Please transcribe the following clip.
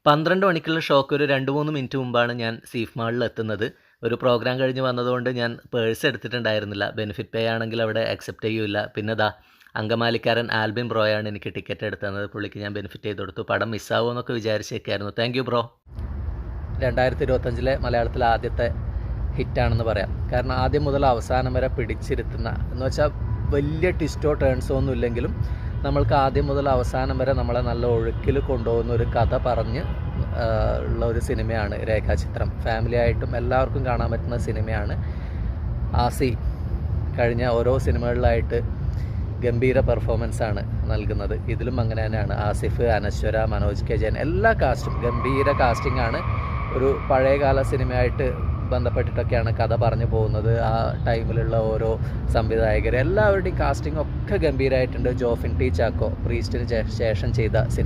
12 മണിക്കുള്ള ഷോക്ക് ഒരു 2-3 മിനിറ്റ് മുമ്പാണ് ഞാൻ സീഫ് മാളിൽ എത്തുന്നത്. ഒരു പ്രോഗ്രാം കഴിഞ്ഞ് വന്നതുകൊണ്ട് ഞാൻ പേഴ്സ് എടുത്തിട്ടുണ്ടായിരുന്നില്ല. ബെനിഫിറ്റ് പേ ആണെങ്കിൽ അവിടെ അക്സെപ്റ്റ് ചെയ്യൂല. പിന്നെ അങ്കമാലിക്കാരൻ ആൽബിൻ ബ്രോയാണ് എനിക്ക് ടിക്കറ്റ് എടുത്ത് തന്നത്. പുള്ളിക്ക് ഞാൻ ബെനിഫിറ്റ് ചെയ്ത് കൊടുത്തു. പടം മിസ്സാവുമോ എന്നൊക്കെ വിചാരിച്ചേക്കായിരുന്നു. Thank you bro. 2025 മലയാളത്തിലെ ആദ്യത്തെ ഹിറ്റാണെന്ന് പറയാം. കാരണം ആദ്യം മുതൽ അവസാനം വരെ പിടിച്ചിരുത്തുന്ന, എന്ന് വെച്ചാൽ വലിയ ട്വിസ്റ്റോ ടേൺസോ ഒന്നും ഇല്ലെങ്കിലും നമ്മൾക്ക് ആദ്യം മുതൽ അവസാനം വരെ നമ്മളെ നല്ല ഒഴുക്കിൽ കൊണ്ടുപോകുന്ന ഒരു കഥ പറഞ്ഞ് ഉള്ള ഒരു സിനിമയാണ് രേഖാചിത്രം. ഫാമിലി ആയിട്ടും എല്ലാവർക്കും കാണാൻ പറ്റുന്ന സിനിമയാണ്. ആസി കഴിഞ്ഞ ഓരോ സിനിമകളിലായിട്ട് ഗംഭീര പെർഫോമൻസാണ് നൽകുന്നത്. ഇതിലും അങ്ങനെ തന്നെയാണ്. ആസിഫ്, അനശ്വര, മനോജ് കെ ജയൻ, എല്ലാ കാസ്റ്റും ഗംഭീര കാസ്റ്റിംഗ് ആണ്. ഒരു പഴയകാല സിനിമയായിട്ട് ബന്ധപ്പെട്ടിട്ടൊക്കെയാണ് കഥ പറഞ്ഞു പോകുന്നത്. ആ ടൈമിലുള്ള ഓരോ സംവിധായകർ എല്ലാവരുടെയും കാസ്റ്റിംഗ് ഒക്കെ ഗംഭീരമായിട്ടുണ്ട്. ജോഫിൻ ടി ചാക്കോ പ്രീസ്റ്റിന് ശേഷം ചെയ്ത സിനിമ.